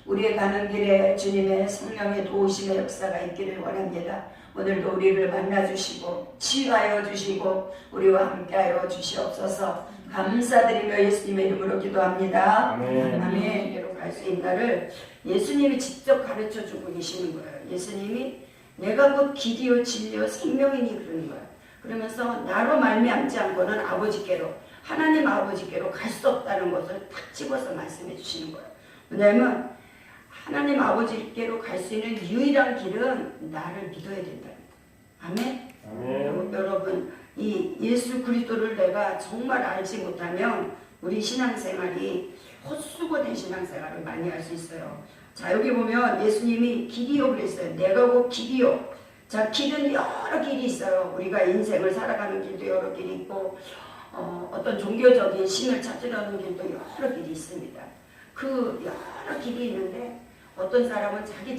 우리의 가는 길에 주님의 성령의 도우심의 역사가 있기를 원합니다. 오늘도 우리를 만나주시고 치유하여 주시고 우리와 함께하여 주시옵소서. 감사드리며 예수님의 이름으로 기도합니다. 아멘. 여기로 갈 수 있는 날을 예수님이 직접 가르쳐주고 계시는 거예요. 예수님이 내가 곧 길이요 진리요 생명이니 그러는 거예요. 그러면서 나로 말미암지 않고는 아버지께로, 하나님 아버지께로 갈 수 없다는 것을 탁 집어서 말씀해 주시는 거예요. 왜냐하면 하나님 아버지께로 갈 수 있는 유일한 길은 나를 믿어야 된다. 아멘? 아멘. 여러분, 이 예수 그리스도를 내가 정말 알지 못하면 우리 신앙생활이 헛수고된 신앙생활을 많이 할 수 있어요. 자, 여기 보면 예수님이 길이요 그랬어요. 내가 곧 길이요. 자, 길은 여러 길이 있어요. 우리가 인생을 살아가는 길도 여러 길이 있고 어떤 종교적인 신을 찾으려는 길도 여러 길이 있습니다. 그 여러 길이 있는데 어떤 사람은 자기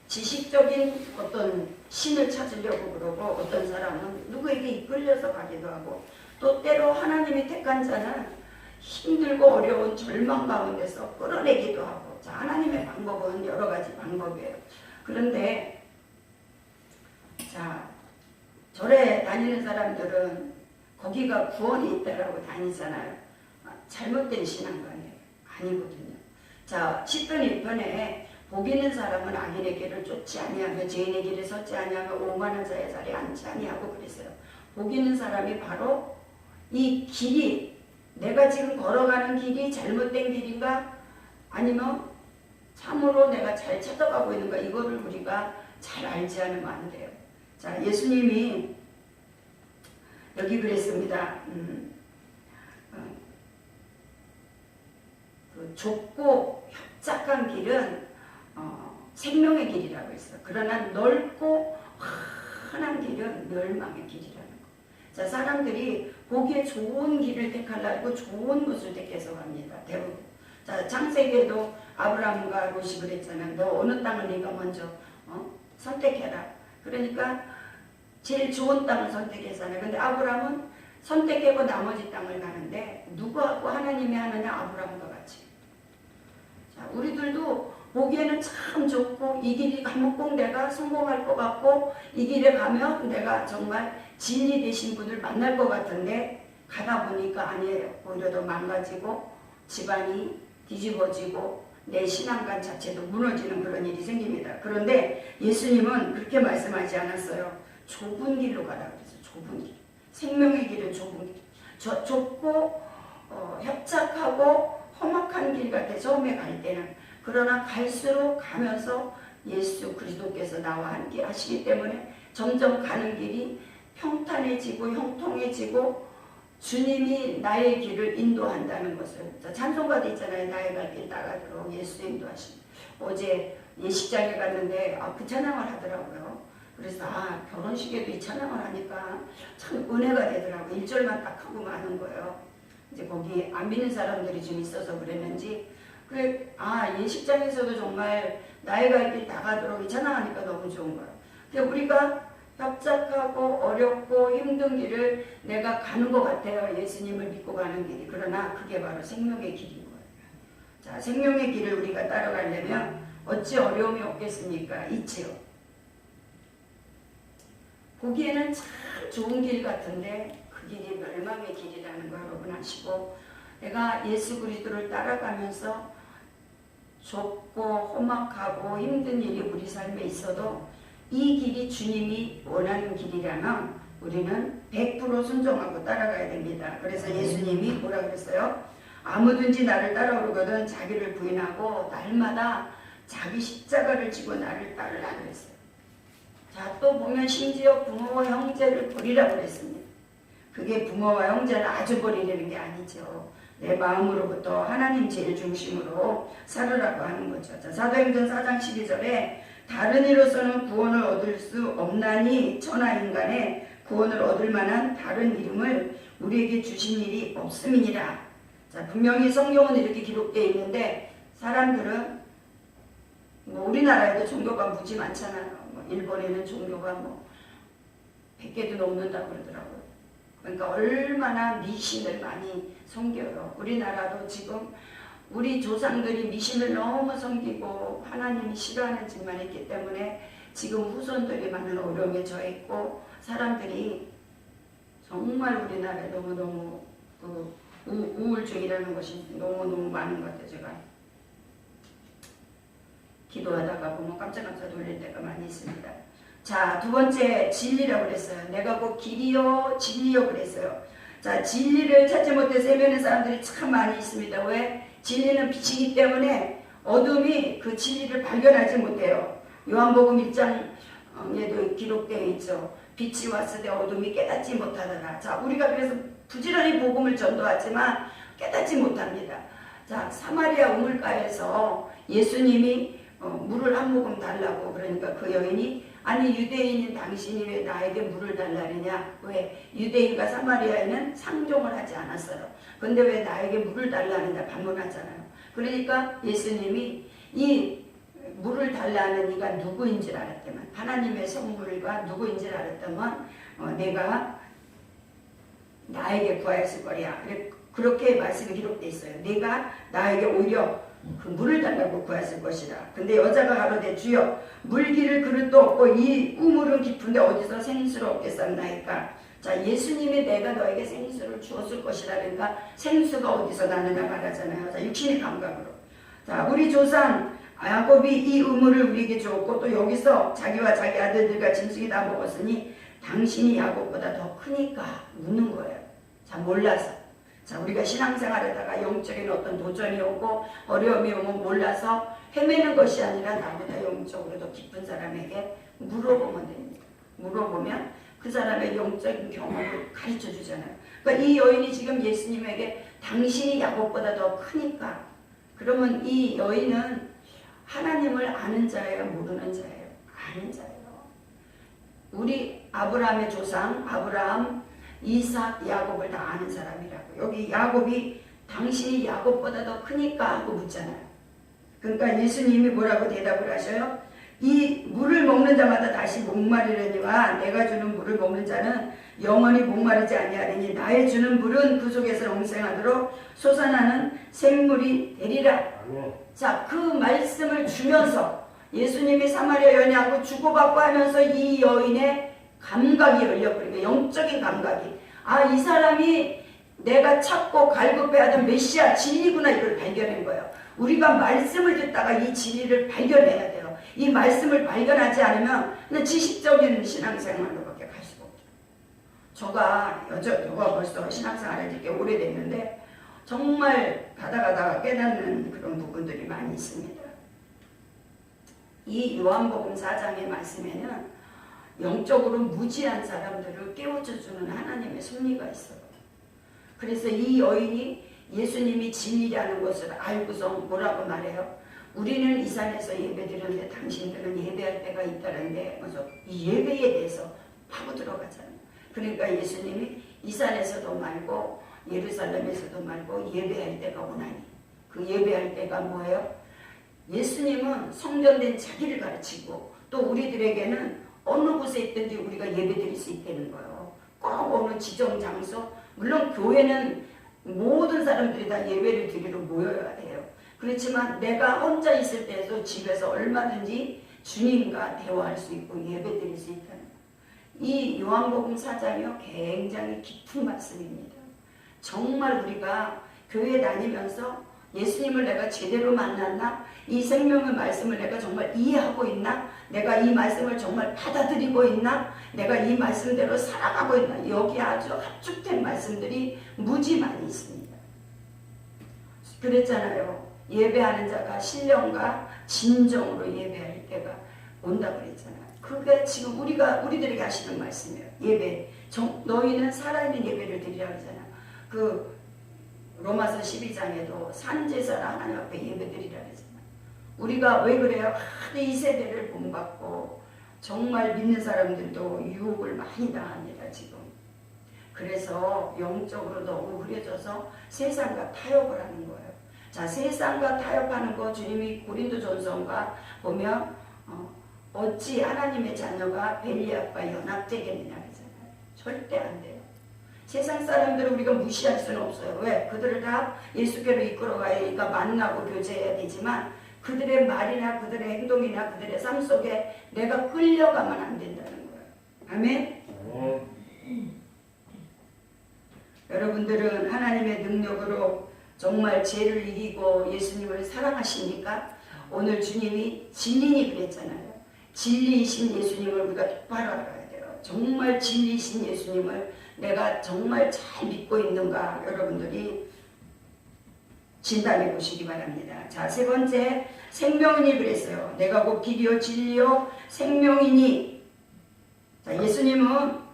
지식적인 어떤 신을 찾으려고 그러고 어떤 사람은 누구에게 이끌려서 가기도 하고 또 때로 하나님이 택한 자는 힘들고 어려운 절망 가운데서 끌어내기도 하고 자, 하나님의 방법은 여러 가지 방법이에요. 그런데 자, 절에 다니는 사람들은 거기가 구원이 있다라고 다니잖아요. 잘못된 신앙관이에요. 아니거든요. 자, 시편 1편에 복 있는 사람은 악인의 길을 쫓지 아니하며 죄인의 길에 서지 아니하며 오만한 자의 자리에 앉지 아니하고 그랬어요. 복 있는 사람이 바로 이 길이 내가 지금 걸어가는 길이 잘못된 길인가 아니면 참으로 내가 잘 찾아가고 있는가 이거를 우리가 잘 알지 않으면 안 돼요. 자, 예수님이 여기 그랬습니다. 그 좁고 협착한 길은 생명의 길이라고 했어요. 그러나 넓고 환한 길은 멸망의 길이라는 거. 자, 사람들이 보기에 좋은 길을 택하려고 좋은 것을 택해서 갑니다. 대부분. 자, 창세기에도 아브라함과 롯이 그랬잖아요. 너 어느 땅을 네가 먼저 선택해라. 그러니까 제일 좋은 땅을 선택했잖아요. 근데 아브라함은 선택하고 나머지 땅을 가는데 누구하고 하나님이 하느냐? 아브라함과 같이. 자, 우리들도 보기에는 참 좋고 이 길이 가면 꼭 내가 성공할 것 같고 이 길에 가면 내가 정말 진리 되신 분을 만날 것 같은데 가다 보니까 아니에요. 오히려 더 망가지고 집안이 뒤집어지고 내 신앙관 자체도 무너지는 그런 일이 생깁니다. 그런데 예수님은 그렇게 말씀하지 않았어요. 좁은 길로 가라 그랬어요. 좁은 길. 생명의 길은 좁은 길. 좁고 협착하고 험악한 길 같아 처음에 갈 때는. 그러나 갈수록 가면서 예수 그리스도께서 나와 함께 하시기 때문에 점점 가는 길이 평탄해지고 형통해지고 주님이 나의 길을 인도한다는 것을. 찬송가도 있잖아요. 나의 갈 길 따가도록 예수 인도하십니다. 어제 예식장에 갔는데 그 찬양을 하더라고요. 그래서 결혼식에도 이 찬양을 하니까 참 은혜가 되더라고요. 1절만 딱 하고 마는 거예요. 이제 거기 안 믿는 사람들이 좀 있어서 그랬는지 그래, 예식장에서도 정말 나의 갈 길 나가도록 이 찬양하니까 너무 좋은 거예요. 그러니까 우리가 협착하고 어렵고 힘든 길을 내가 가는 것 같아요. 예수님을 믿고 가는 길이. 그러나 그게 바로 생명의 길인 거예요. 자, 생명의 길을 우리가 따라가려면 어찌 어려움이 없겠습니까? 있지요. 보기에는 참 좋은 길 같은데 그 길이 멸망의 길이라는 거 여러분 아시고 내가 예수 그리스도를 따라가면서 좁고 험악하고 힘든 일이 우리 삶에 있어도 이 길이 주님이 원하는 길이라면 우리는 100% 순종하고 따라가야 됩니다. 그래서 예수님이 뭐라 그랬어요? 아무든지 나를 따라오거든 자기를 부인하고 날마다 자기 십자가를 지고 나를 따르라 그랬어요. 자, 또 보면 심지어 부모와 형제를 버리라고 그랬습니다. 그게 부모와 형제를 아주 버리려는 게 아니죠. 내 마음으로부터 하나님 제일 중심으로 살으라고 하는 거죠. 자, 사도행전 4장 12절에 다른 이로서는 구원을 얻을 수 없나니 천하 인간의 구원을 얻을 만한 다른 이름을 우리에게 주신 일이 없음이니라. 자, 분명히 성경은 이렇게 기록되어 있는데 사람들은 우리나라에도 종교가 무지 많잖아요. 일본에는 종교가 100개도 넘는다고 그러더라고요. 그러니까 얼마나 미신을 많이 섬겨요. 우리나라도 지금 우리 조상들이 미신을 너무 섬기고 하나님이 싫어하는 짓만 했기 때문에 지금 후손들이 많은 어려움에 처했고 사람들이 정말 우리나라에 너무너무 그 우울증이라는 것이 너무너무 많은 것 같아요. 제가 기도하다가 보면 깜짝깜짝 놀릴 때가 많이 있습니다. 자, 두 번째 진리라고 그랬어요. 내가 곧 길이요 진리요 그랬어요. 자, 진리를 찾지 못해서 헤매는 사람들이 참 많이 있습니다. 왜? 진리는 빛이기 때문에 어둠이 그 진리를 발견하지 못해요. 요한복음 1장에도 기록되어 있죠. 빛이 왔을 때 어둠이 깨닫지 못하더라. 자, 우리가 그래서 부지런히 복음을 전도하지만 깨닫지 못합니다. 자, 사마리아 우물가에서 예수님이 물을 한 모금 달라고 그러니까 그 여인이 아니 유대인인 당신이 왜 나에게 물을 달라느냐. 왜? 유대인과 사마리아인은 상종을 하지 않았어요. 근데 왜 나에게 물을 달라느냐 반문하잖아요. 그러니까 예수님이 이 물을 달라는 이가 누구인 줄 알았다면 하나님의 성물과 누구인 줄 알았다면 내가 나에게 구하였을 거야. 그렇게 말씀이 기록되어 있어요. 내가 나에게 오히려 그 물을 달라고 구했을 것이라. 근데 여자가 가로되 주여 물기를 그릇도 없고 이 우물은 깊은데 어디서 생수를 얻겠사옵나이까. 자, 예수님이 내가 너에게 생수를 주었을 것이라. 그러니까 생수가 어디서 나느냐 말하잖아요. 자, 육신의 감각으로. 자, 우리 조상 야곱이 이 우물을 우리에게 주었고 또 여기서 자기와 자기 아들들과 짐승이 다 먹었으니 당신이 야곱보다 더 크니까 묻는 거예요. 자, 몰라서. 자, 우리가 신앙생활에다가 영적인 어떤 도전이 오고 어려움이 오면 몰라서 헤매는 것이 아니라 나보다 영적으로 더 깊은 사람에게 물어보면 됩니다. 물어보면 그 사람의 영적인 경험을 가르쳐 주잖아요. 그러니까 이 여인이 지금 예수님에게 당신이 야곱보다 더 크니까, 그러면 이 여인은 하나님을 아는 자예요, 모르는 자예요? 아는 자예요. 우리 아브라함의 조상 아브라함, 이삭, 야곱을 다 아는 사람이라고. 여기 야곱이 당신이 야곱보다 더 크니까 하고 묻잖아요. 그러니까 예수님이 뭐라고 대답을 하셔요? 이 물을 먹는 자마다 다시 목마르려니와 내가 주는 물을 먹는 자는 영원히 목마르지 아니하리니 나의 주는 물은 그 속에서 영생하도록 솟아나는 생물이 되리라. 자, 그 말씀을 주면서 예수님이 사마리아 여인하고 주고받고 하면서 이 여인의 감각이 열려버리고, 영적인 감각이, 아, 이 사람이 내가 찾고 갈급해하던 메시아 진리구나, 이걸 발견한 거예요. 우리가 말씀을 듣다가 이 진리를 발견해야 돼요. 이 말씀을 발견하지 않으면 그냥 지식적인 신앙생활로밖에 갈 수가 없죠. 저가 벌써 신앙생활 한 지 꽤 오래됐는데 정말 가다가다가 깨닫는 그런 부분들이 많이 있습니다. 이 요한복음 4장의 말씀에는 영적으로 무지한 사람들을 깨우쳐주는 하나님의 섭리가 있어요. 그래서 이 여인이 예수님이 진리라는 것을 알고서 뭐라고 말해요? 우리는 이 산에서 예배드렸는데 당신들은 예배할 때가 있다는데, 그래서 이 예배에 대해서 파고 들어가잖아요. 그러니까 예수님이 이 산에서도 말고 예루살렘에서도 말고 예배할 때가 오나니, 그 예배할 때가 뭐예요? 예수님은 성전된 자기를 가르치고 또 우리들에게는 어느 곳에 있든지 우리가 예배드릴 수 있다는 거예요. 꼭 어느 지정 장소, 물론 교회는 모든 사람들이 다 예배를 드리러 모여야 해요. 그렇지만 내가 혼자 있을 때에도 집에서 얼마든지 주님과 대화할 수 있고 예배드릴 수 있다는 거예요. 이 요한복음 4장이요, 굉장히 깊은 말씀입니다. 정말 우리가 교회 다니면서 예수님을 내가 제대로 만났나? 이 생명의 말씀을 내가 정말 이해하고 있나? 내가 이 말씀을 정말 받아들이고 있나? 내가 이 말씀대로 살아가고 있나? 여기 아주 합축된 말씀들이 무지 많이 있습니다. 그랬잖아요. 예배하는 자가 신령과 진정으로 예배할 때가 온다고 그랬잖아요. 그게 지금 우리들에게 하시는 말씀이에요. 예배. 너희는 살아있는 예배를 드리라고 하잖아요. 그 로마서 12장에도 산제사라 하나님 앞에 예배드리라 그랬잖아요. 우리가 왜 그래요? 이 세대를 본받고 정말 믿는 사람들도 유혹을 많이 당합니다, 지금. 그래서 영적으로 너무 흐려져서 세상과 타협을 하는 거예요. 자, 세상과 타협하는 거 주님이 고린도전서가 보면 어찌 하나님의 자녀가 벨리압과 연합되겠느냐 그러잖아요. 절대 안 돼요. 세상 사람들을 우리가 무시할 수는 없어요. 왜? 그들을 다 예수께로 이끌어가야 만나고 교제해야 되지만 그들의 말이나 그들의 행동이나 그들의 삶 속에 내가 끌려가면 안 된다는 거예요. 아멘? 여러분들은 하나님의 능력으로 정말 죄를 이기고 예수님을 사랑하십니까? 오늘 주님이 진리니 그랬잖아요. 진리이신 예수님을 우리가 똑바로 알아야 돼요. 정말 진리이신 예수님을 내가 정말 잘 믿고 있는가 여러분들이 진단해 보시기 바랍니다. 자, 세 번째 생명이니 그랬어요. 내가 곧 길이요 진리요 생명이니. 자, 예수님은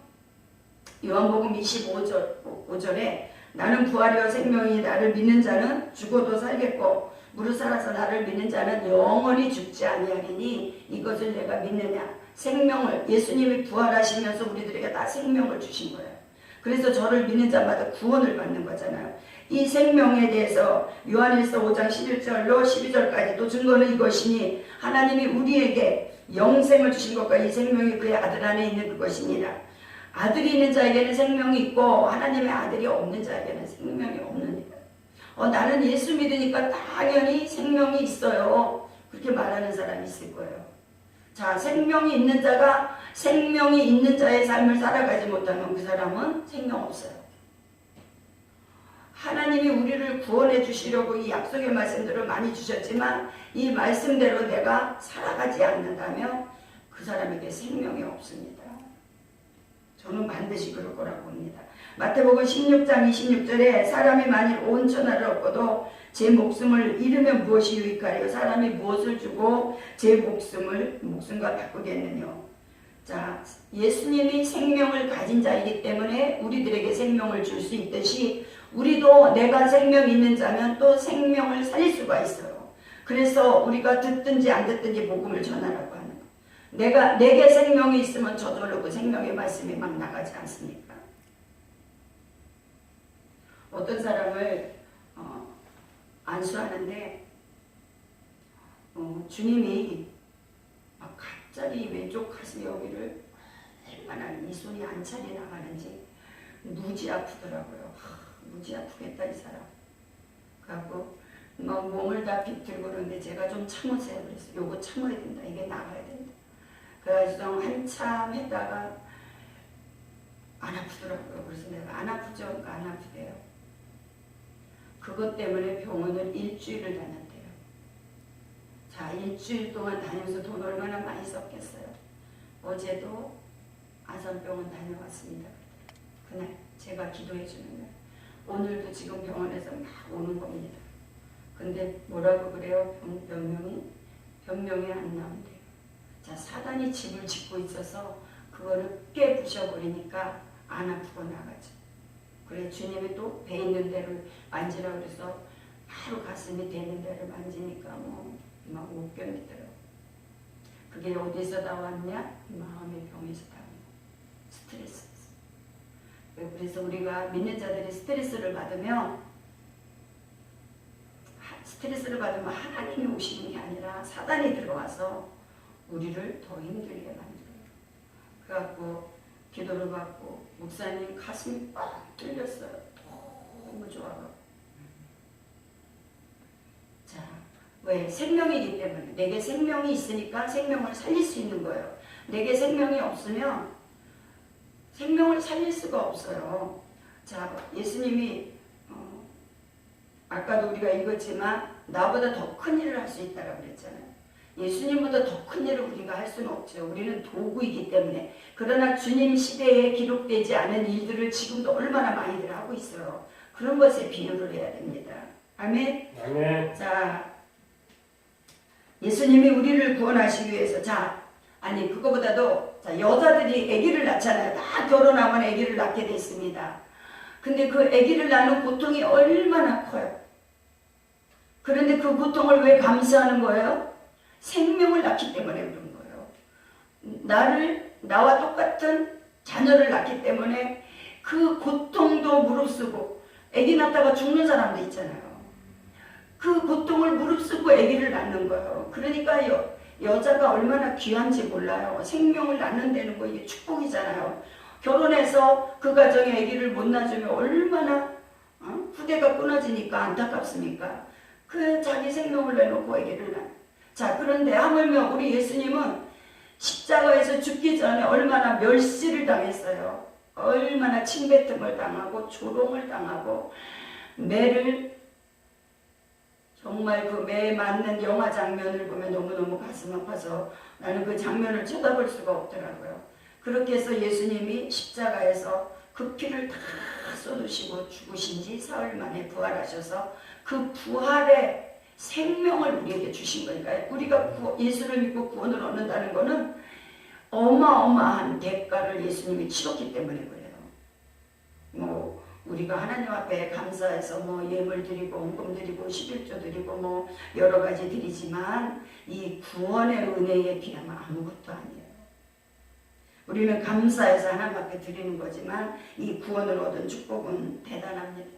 요한복음 25절에 나는 부활이요 생명이니 나를 믿는 자는 죽어도 살겠고 무릇 살아서 나를 믿는 자는 영원히 죽지 아니하리니 이것을 내가 믿느냐. 생명을 예수님이 부활하시면서 우리들에게 다 생명을 주신 거예요. 그래서 저를 믿는 자마다 구원을 받는 거잖아요. 이 생명에 대해서 요한일서 5장 11절로 12절까지 또 증거는 이것이니 하나님이 우리에게 영생을 주신 것과 이 생명이 그의 아들 안에 있는 그것입니다. 아들이 있는 자에게는 생명이 있고 하나님의 아들이 없는 자에게는 생명이 없느니라. 나는 예수 믿으니까 당연히 생명이 있어요. 그렇게 말하는 사람이 있을 거예요. 자, 생명이 있는 자가 생명이 있는 자의 삶을 살아가지 못하면 그 사람은 생명 없어요. 하나님이 우리를 구원해 주시려고 이 약속의 말씀들을 많이 주셨지만 이 말씀대로 내가 살아가지 않는다면 그 사람에게 생명이 없습니다. 저는 반드시 그럴 거라고 봅니다. 마태복음 16장 26절에 사람이 만일 온 천하를 얻고도 제 목숨을 잃으면 무엇이 유익하리요? 사람이 무엇을 주고 제 목숨과 바꾸겠느냐? 자, 예수님이 생명을 가진 자이기 때문에 우리들에게 생명을 줄 수 있듯이 우리도 내가 생명 있는 자면 또 생명을 살릴 수가 있어요. 그래서 우리가 듣든지 안 듣든지 복음을 전하라고 하는 거예요. 내게 생명이 있으면 저절로 그 생명의 말씀이 막 나가지 않습니까? 어떤 사람을 안수하는데 주님이 막 갑자기 왼쪽 가슴 여기를 얼마나 이 손이 안 차게 나가는지 무지 아프더라고요. 무지 아프겠다 이 사람. 그래갖고 막 몸을 다 비틀고 그러는데 제가 좀 참으세요 그랬어요. 요거 참아야 된다. 이게 나가야 된다. 그래가지고 한참 했다가 안 아프더라고요. 그래서 내가 안 아프죠? 그러니까 안 아프대요. 그것 때문에 병원을 일주일을 다녔대요. 자, 일주일 동안 다니면서 돈 얼마나 많이 썼겠어요. 어제도 아산병원 다녀왔습니다. 그날 제가 기도해 주는 날. 오늘도 지금 병원에서 막 오는 겁니다. 근데 뭐라고 그래요? 변명이 안 나온대요. 자, 사단이 집을 짓고 있어서 그거를 깨부셔버리니까 안 아프고 나가죠. 그래 주님이 또 배 있는 데를 만지라고 그래서 바로 가슴이 되는 데를 만지니까 막 못 견디더라고. 그게 어디서 나왔냐? 마음의 병에서 나온 스트레스. 그래서 우리가 믿는 자들이 스트레스를 받으면 하나님이 오시는 게 아니라 사단이 들어와서 우리를 더 힘들게 만들어요. 그래갖고 기도를 받고 목사님 가슴이 빡 뚫렸어요. 너무 좋아요. 자, 왜? 생명이기 때문에. 내게 생명이 있으니까 생명을 살릴 수 있는 거예요. 내게 생명이 없으면 생명을 살릴 수가 없어요. 자, 예수님이 아까도 우리가 읽었지만 나보다 더 큰 일을 할 수 있다고 그랬잖아요. 예수님보다 더 큰 일을 우리가 할 수는 없죠. 우리는 도구이기 때문에. 그러나 주님 시대에 기록되지 않은 일들을 지금도 얼마나 많이들 하고 있어요. 그런 것에 비유를 해야 됩니다. 아멘? 아멘. 자, 예수님이 우리를 구원하시기 위해서 그거보다도 여자들이 아기를 낳잖아요. 다 결혼하면 아기를 낳게 됐습니다. 근데 그 아기를 낳는 고통이 얼마나 커요. 그런데 그 고통을 왜 감수하는 거예요? 생명을 낳기 때문에 그런 거예요. 나와 똑같은 자녀를 낳기 때문에 그 고통도 무릅쓰고 아기 낳다가 죽는 사람도 있잖아요. 그 고통을 무릅쓰고 아기를 낳는 거예요. 그러니까 여자가 얼마나 귀한지 몰라요. 생명을 낳는다는 거 이게 축복이잖아요. 결혼해서 그 가정에 아기를 못 낳아주면 얼마나 후대가 끊어지니까 안타깝습니까? 그 자기 생명을 내놓고 아기를 낳아. 자, 그런데 하물며 우리 예수님은 십자가에서 죽기 전에 얼마나 멸시를 당했어요. 얼마나 침뱉음을 당하고 조롱을 당하고 매를, 정말 그 매 맞는 영화 장면을 보면 너무너무 가슴 아파서 나는 그 장면을 쳐다볼 수가 없더라고요. 그렇게 해서 예수님이 십자가에서 그 피를 다 쏟으시고 죽으신 지 사흘 만에 부활하셔서 그 부활의 생명을 우리에게 주신 거니까 우리가 예수를 믿고 구원을 얻는다는 것은 어마어마한 대가를 예수님이 치렀기 때문에 그래요. 뭐 우리가 하나님 앞에 감사해서 뭐 예물 드리고 헌금 드리고 11조 드리고 뭐 여러 가지 드리지만 이 구원의 은혜에 비하면 아무것도 아니에요. 우리는 감사해서 하나님 앞에 드리는 거지만 이 구원을 얻은 축복은 대단합니다.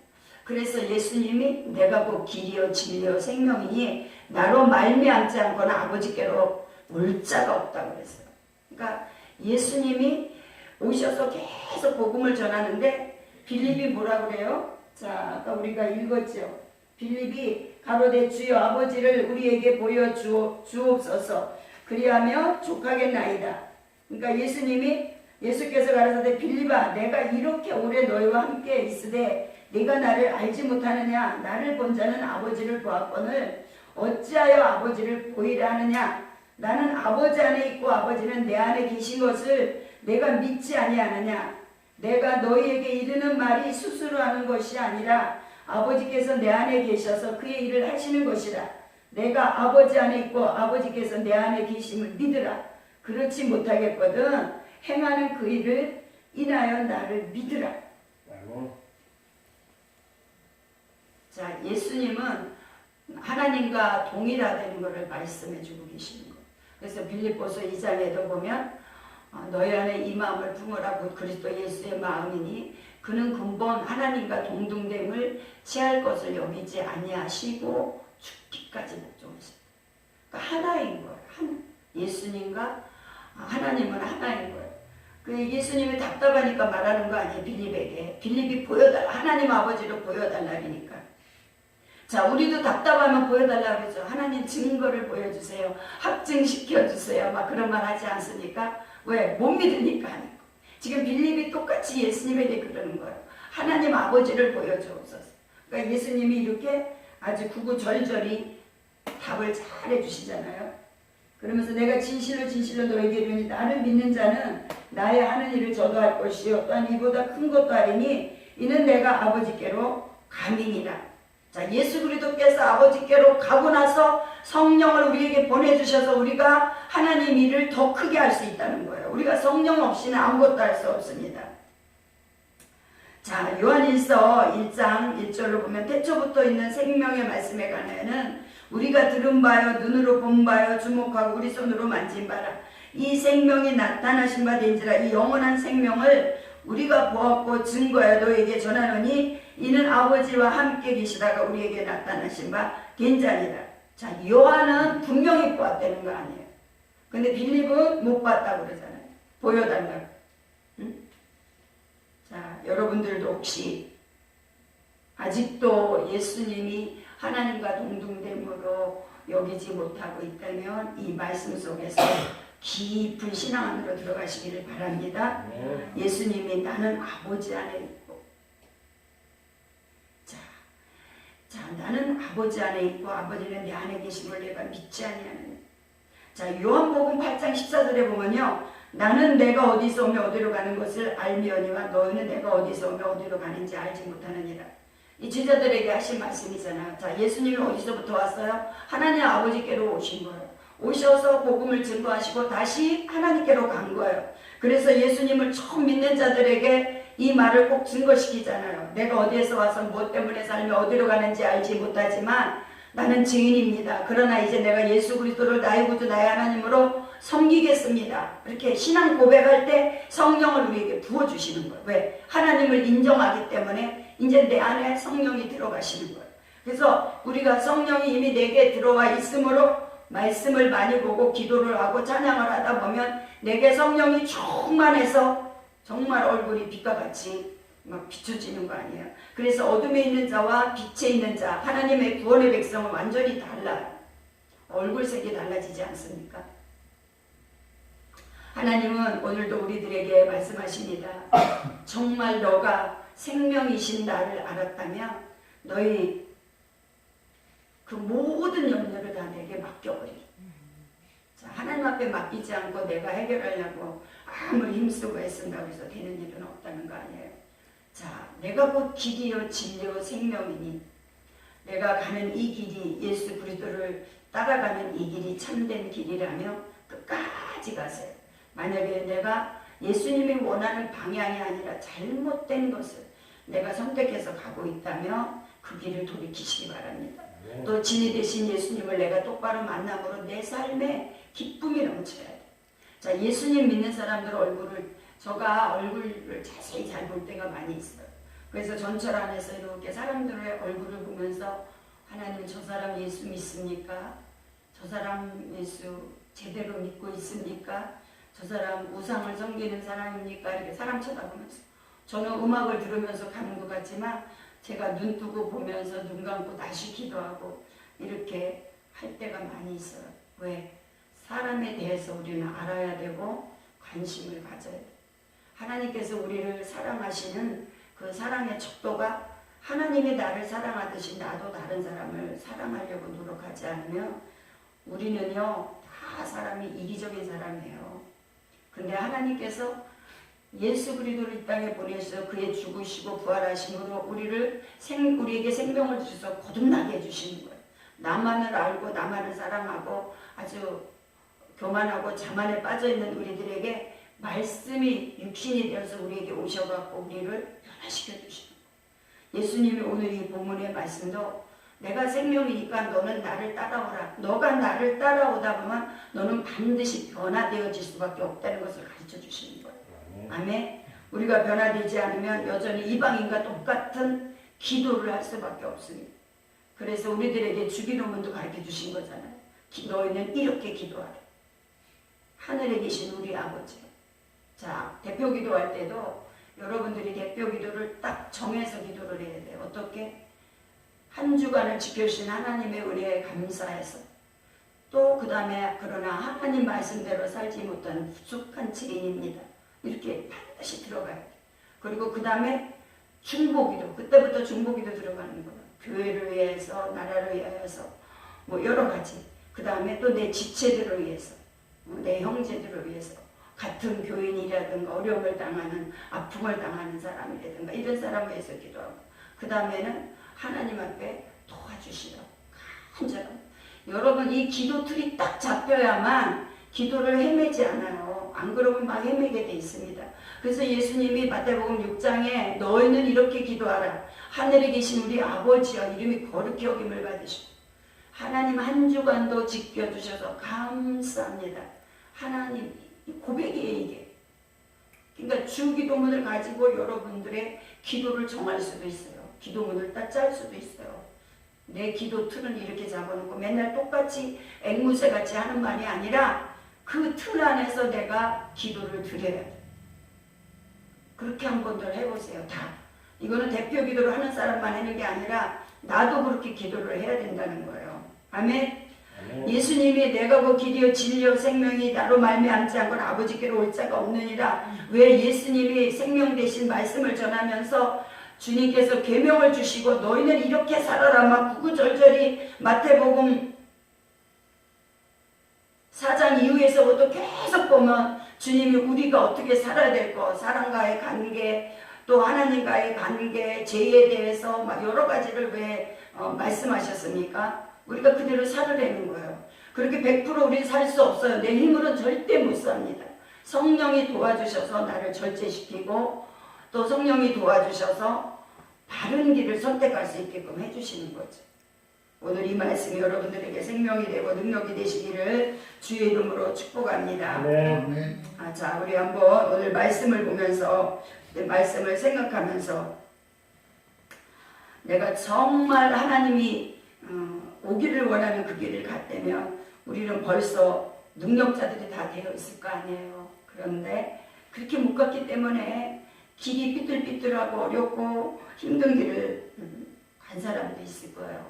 그래서 예수님이 내가 곧 길이요 진리요 생명이니 나로 말미암지 않고는 아버지께로 올 자가 없다고 그랬어요. 그러니까 예수님이 오셔서 계속 복음을 전하는데 빌립이 뭐라 그래요? 자, 아까 우리가 읽었죠. 빌립이 가로되 주여 아버지를 우리에게 보여주옵소서 그리하며 족하겠나이다. 그러니까 예수께서 가라사대 빌립아 내가 이렇게 오래 너희와 함께 있으되 네가 나를 알지 못하느냐? 나를 본 자는 아버지를 보았거늘 어찌하여 아버지를 보이라 하느냐? 나는 아버지 안에 있고 아버지는 내 안에 계신 것을 내가 믿지 아니하느냐? 내가 너희에게 이르는 말이 스스로 하는 것이 아니라 아버지께서 내 안에 계셔서 그의 일을 하시는 것이라. 내가 아버지 안에 있고 아버지께서 내 안에 계심을 믿으라. 그렇지 못하겠거든 행하는 그 일을 인하여 나를 믿으라. 자, 예수님은 하나님과 동일하다는 것을 말씀해 주고 계시는 것. 그래서 빌립보서 2장에도 보면 너희 안에 이 마음을 품으라 곧 그리스도 예수의 마음이니 그는 근본 하나님과 동등됨을 취할 것을 여기지 아니하시고 죽기까지 복종하셨다. 그러니까 하나인 거예요. 하나. 예수님과 하나님은 하나인 거예요. 그 예수님이 답답하니까 말하는 거 아니에요. 빌립에게. 빌립이 보여달라. 하나님 아버지를 보여달라니까. 자, 우리도 답답하면 보여달라 그러죠. 하나님 증거를 보여주세요. 확증시켜주세요. 막 그런 말 하지 않습니까? 왜? 못 믿으니까 하는 거. 지금 빌립이 똑같이 예수님에게 그러는 거예요. 하나님 아버지를 보여주옵소서. 그러니까 예수님이 이렇게 아주 구구절절히 답을 잘 해주시잖아요. 그러면서 내가 진실로 진실로 너에게 이르니 나를 믿는 자는 나의 하는 일을 저도 할 것이요 또한 이보다 큰 것도 하리니 이는 내가 아버지께로 감이니라. 자, 예수 그리스도께서 아버지께로 가고 나서 성령을 우리에게 보내주셔서 우리가 하나님 일을 더 크게 할 수 있다는 거예요. 우리가 성령 없이는 아무것도 할 수 없습니다. 자, 요한일서 1장 1절로 보면 태초부터 있는 생명의 말씀에 관하여는 우리가 들은 바요 눈으로 본 바요 주목하고 우리 손으로 만진 바라. 이 생명이 나타나신 바 된지라. 이 영원한 생명을 우리가 보았고 증거하여 너에게 전하노니 이는 아버지와 함께 계시다가 우리에게 나타나신 바 된자니라. 자, 요한은 분명히 보았다는 거 아니에요. 근데 빌립은 못 봤다고 그러잖아요. 보여달라고. 응? 자, 여러분들도 혹시 아직도 예수님이 하나님과 동등됨으로 여기지 못하고 있다면 이 말씀 속에서 깊은 신앙 안으로 들어가시기를 바랍니다. 예수님이 나는 아버지 안에 있고, 자, 나는 아버지 안에 있고 아버지는 내 안에 계심을 내가 믿지 아니하느냐. 자, 요한복음 8장 14절에 보면요, 나는 내가 어디서 오며 어디로 가는 것을 알미언니와 너희는 내가 어디서 오며 어디로 가는지 알지 못하느니라. 이 제자들에게 하신 말씀이잖아요. 자, 예수님이 어디서부터 왔어요? 하나님 아버지께로 오신 거예요. 오셔서 복음을 증거하시고 다시 하나님께로 간 거예요. 그래서 예수님을 처음 믿는 자들에게 이 말을 꼭 증거시키잖아요. 내가 어디에서 와서 무엇 때문에 살며 어디로 가는지 알지 못하지만 나는 증인입니다. 그러나 이제 내가 예수 그리스도를 나의 구주 나의 하나님으로 섬기겠습니다. 이렇게 신앙 고백할 때 성령을 우리에게 부어주시는 거예요. 왜? 하나님을 인정하기 때문에 이제 내 안에 성령이 들어가시는 거예요. 그래서 우리가 성령이 이미 내게 들어와 있으므로 말씀을 많이 보고 기도를 하고 찬양을 하다 보면 내게 성령이 충만해서 정말 얼굴이 빛과 같이 막 비춰지는 거 아니에요. 그래서 어둠에 있는 자와 빛에 있는 자, 하나님의 구원의 백성은 완전히 달라요. 얼굴색이 달라지지 않습니까? 하나님은 오늘도 우리들에게 말씀하십니다. 정말 너가 생명이신 나를 알았다면 너희 그 모든 염려를 다 내게 맡겨버려. 자, 하나님 앞에 맡기지 않고 내가 해결하려고 아무리 힘쓰고 애쓴다고 해서 되는 일은 없다는 거 아니에요. 자, 내가 곧 길이요 진리요 생명이니 내가 가는 이 길이 예수 그리스도를 따라가는 이 길이 참된 길이라며 끝까지 가세요. 만약에 내가 예수님이 원하는 방향이 아니라 잘못된 것을 내가 선택해서 가고 있다면 그 길을 돌이키시기 바랍니다. 또 진이 되신 예수님을 내가 똑바로 만남으로 내 삶에 기쁨이 넘쳐야 돼. 자, 예수님 믿는 사람들 제가 얼굴을 자세히 잘 볼 때가 많이 있어요. 그래서 전철 안에서 이렇게 사람들의 얼굴을 보면서 하나님 저 사람 예수 믿습니까? 저 사람 예수 제대로 믿고 있습니까? 저 사람 우상을 섬기는 사람입니까? 이렇게 사람 쳐다보면서 저는 음악을 들으면서 가는 것 같지만 제가 눈 뜨고 보면서 눈 감고 다시 기도하고 이렇게 할 때가 많이 있어요. 왜? 사람에 대해서 우리는 알아야 되고 관심을 가져야 돼요. 하나님께서 우리를 사랑하시는 그 사랑의 척도가 하나님이 나를 사랑하듯이 나도 다른 사람을 사랑하려고 노력하지 않으면 우리는요 다 사람이 이기적인 사람이에요. 근데 하나님께서 예수 그리스도를 이 땅에 보내셔서 그의 죽으시고 부활하심으로 우리에게 생명을 주셔서 거듭나게 해주시는 거예요. 나만을 알고 나만을 사랑하고 아주 교만하고 자만에 빠져있는 우리들에게 말씀이 육신이 되어서 우리에게 오셔갖고 우리를 변화시켜 주시는 거예요. 예수님이 오늘 이 본문의 말씀도 내가 생명이니까 너는 나를 따라오라. 너가 나를 따라오다 보면 너는 반드시 변화되어질 수밖에 없다는 것을 가르쳐 주시는 거예요. 아멘. 우리가 변화되지 않으면 여전히 이방인과 똑같은 기도를 할 수밖에 없습니다. 그래서 우리들에게 주기도문도 가르쳐 주신 거잖아요. 너희는 이렇게 기도하라. 하늘에 계신 우리 아버지. 자, 대표 기도할 때도 여러분들이 대표 기도를 딱 정해서 기도를 해야 돼요. 어떻게? 한 주간을 지켜주신 하나님의 은혜에 감사해서 또 그 다음에 그러나 하나님 말씀대로 살지 못한 부족한 증인입니다. 이렇게 반드시 들어가야 돼요. 그리고 그 다음에 중보기도, 그때부터 중보기도 들어가는 거예요. 교회를 위해서, 나라를 위해서, 뭐 여러 가지. 그 다음에 또 내 지체들을 위해서, 내 형제들을 위해서, 같은 교인이라든가 어려움을 당하는, 아픔을 당하는 사람이라든가 이런 사람을 위해서 기도하고, 그 다음에는 하나님 앞에 도와주시라고 간절합니다. 여러분 이 기도 틀이 딱 잡혀야만 기도를 헤매지 않아요. 안 그러면 막 헤매게 돼 있습니다. 그래서 예수님이 마태복음 6장에 너희는 이렇게 기도하라. 하늘에 계신 우리 아버지여 이름이 거룩히 여김을 받으시고 하나님 한 주간도 지켜주셔서 감사합니다. 하나님 고백이에요 이게. 그러니까 주기도문을 가지고 여러분들의 기도를 정할 수도 있어요. 기도문을 딱 짤 수도 있어요. 내 기도 틀은 이렇게 잡아놓고 맨날 똑같이 앵무새같이 하는 말이 아니라 그 틀 안에서 내가 기도를 드려야 돼. 그렇게 한번들 해보세요. 다. 이거는 대표 기도를 하는 사람만 하는 게 아니라 나도 그렇게 기도를 해야 된다는 거예요. 아멘. 예수님이 내가 그 길이요 진리요 생명이 나로 말미암지 않고는 아버지께로 올 자가 없느니라. 왜 예수님이 생명 되신 말씀을 전하면서 주님께서 계명을 주시고 너희는 이렇게 살아라 막 구구절절히 마태복음 4장 이후에서부터 계속 보면 주님이 우리가 어떻게 살아야 될 거, 사람과의 관계, 또 하나님과의 관계, 죄에 대해서 막 여러 가지를 왜 말씀하셨습니까? 우리가 그대로 살으라는 거예요. 그렇게 100% 우리 살 수 없어요. 내 힘으로는 절대 못 삽니다. 성령이 도와주셔서 나를 절제시키고 또 성령이 도와주셔서 바른 길을 선택할 수 있게끔 해주시는 거죠. 오늘 이 말씀이 여러분들에게 생명이 되고 능력이 되시기를 주의 이름으로 축복합니다. 네. 자, 우리 한번 오늘 말씀을 보면서 말씀을 생각하면서 내가 정말 하나님이 오기를 원하는 그 길을 갔다면 우리는 벌써 능력자들이 다 되어 있을 거 아니에요. 그런데 그렇게 묶었기 때문에 길이 삐뚤삐뚤하고 어렵고 힘든 길을 간 사람도 있을 거예요.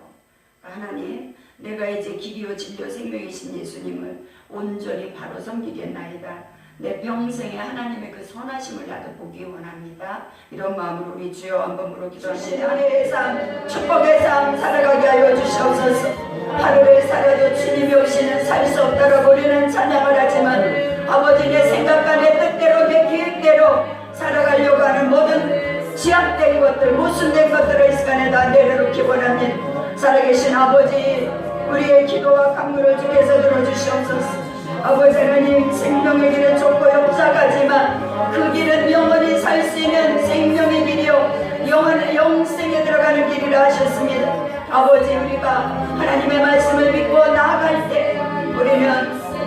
하나님, 내가 이제 길이요 진리요 생명이신 예수님을 온전히 바로 섬기겠나이다. 내 평생에 하나님의 그 선하심을 나도 보기 원합니다. 이런 마음으로 우리 주여 한 번으로 기도합니다. 하늘의 삶, 축복의 삶 살아가게 하여 주시옵소서. 하루를 살아도 주님이 오시는 살 수 없다라고 우리는 찬양을 하지만 아버지 내 생각과 내 뜻대로 내 계획대로 살아가려고 하는 모든 지압된 것들, 모순된 것들을 이 시간에 다 내려놓기 원합니다. 살아계신 아버지, 우리의 기도와 간구를 주께서 들어주시옵소서. 아버지 하나님, 생명의 길은 좁고 협착하지만 그 길은 영원히 살 수 있는 생명의 길이요 영원한 영생에 들어가는 길이라 하셨습니다. 아버지, 우리가 하나님의 말씀을 믿고 나아갈 때 우리는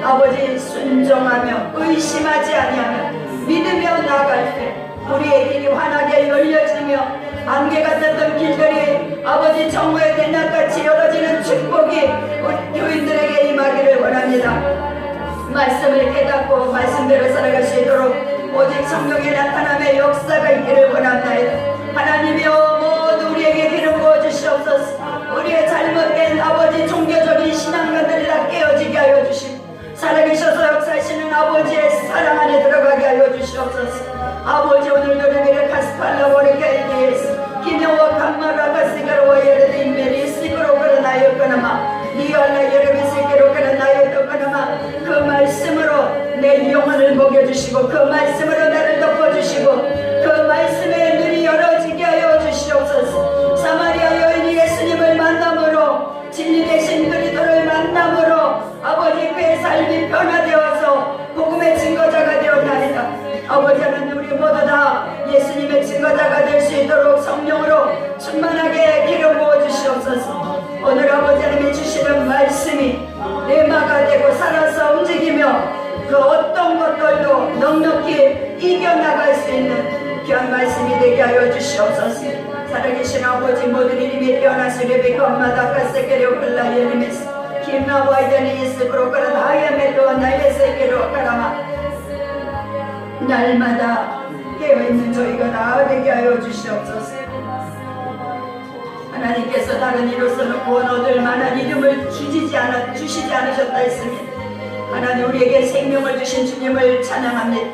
아버지 순종하며 의심하지 아니하며 믿으며 나아갈 때 우리의 길이 환하게 열려지며 안개 같았던 길들이 아버지 정오의 대낮같이 열어지는 축복이 우리 교인들에게 임하기를 원합니다. 말씀을 깨닫고 말씀대로 살아갈 수 있도록 오직 성령의 나타남의 역사가 있기를 원합니다. 하나님이여, 모두 우리에게 기름 부어주시옵소서. 우리의 잘못된 아버지 종교적인 신앙관들이 다 깨어지게 하여 주시고 살아계셔서 역사하시는 아버지의 사랑 안에 들어가게 하여 주시옵소서. 아버지, 오늘도 우리를 가스팔라보리케에 대해서 기념과 감마라 가스가로와 예르드 인베리 시그로 그러나였거나마 니알라 예르비 시그로 그러나였거나마 그 말씀으로 내 영혼을 먹여주시고 그 말씀으로 나를 덮어주시고 그 말씀에 눈이 열어지게 하여 주시옵소서. 사마리아 여인이 예수님을 만남으로 진리 되신 그리스도를 만남으로 아버지 그의 삶이 변화되어서 복음의 증거자가 되었나이다. 아버지 하나님, 우리 모두 다 예수님의 증거자가 될 수 있도록 성령으로 충만하게 기름 부어 주시옵소서. 오늘 아버지 하나님이 주시는 말씀이 레마가 되고 살아서 움직이며 그 어떤 것들도 넉넉히 이겨나갈 수 있는 귀한 말씀이 되게 하여 주시옵소서. 살아계신 아버지, 모든 이름이 깨어나서 레베카 엄마다 가세케려 글라이에니메스 김나와이드니 이스브로 그런 하야메도 나이에세케로 가라마 날마다 깨어있는 저희가 나아되게 하여 주시옵소서. 하나님께서 다른 이로서는 구원 얻을 만한 이름을 주시지 않으셨다 했습니다. 하나님, 우리에게 생명을 주신 주님을 찬양합니다.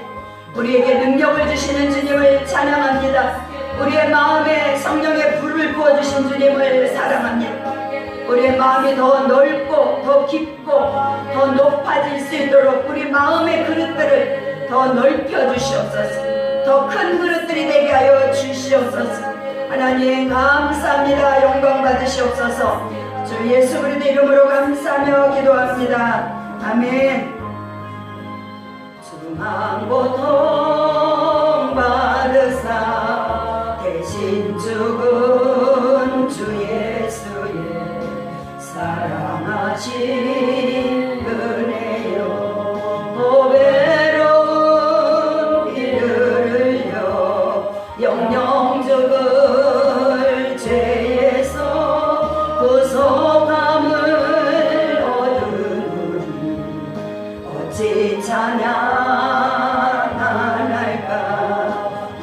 우리에게 능력을 주시는 주님을 찬양합니다. 우리의 마음에 성령의 불을 부어주신 주님을 사랑합니다. 우리의 마음이 더 넓고 더 깊고 더 높아질 수 있도록 우리 마음의 그릇들을 더 넓혀 주시옵소서. 더 큰 그릇들이 되게 하여 주시옵소서. 하나님 감사합니다. 영광 받으시옵소서. 주 예수 그리스도 이름으로 감사하며 기도합니다. 아멘. 중한 고통 받으사 대신 죽은 주 예수의 사랑하신 은혜요 보배로운 피를 흘려 영영 죽을 죄에서 구속함을 얻으니 어찌 찬양할까.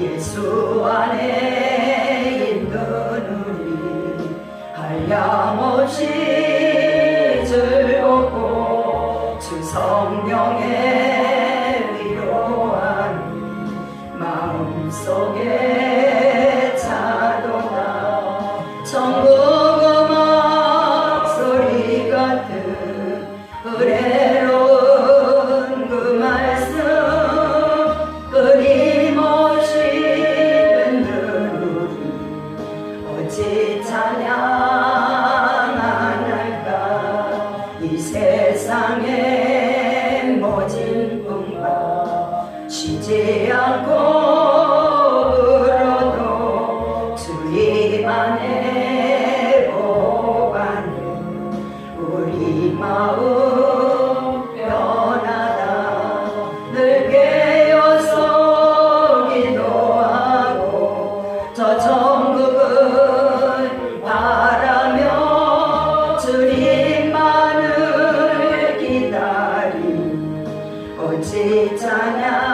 예수 안에 있는 우리 한량없이 즐겁고 주 성령의 위로하니 마음속에 차도다. 천국 음악 소리 같은 은혜로운 그 말씀 끊임없이 듣는 우리 어찌 찬양 안 할까. 이 세상의 모진 꿈과 쉬지 않고 울어도 주님 안에 보관은 우리 마음 변하다. 늘 깨어서 기도하고 저 천국을 바라며 주님만을 기다리 어찌 찬양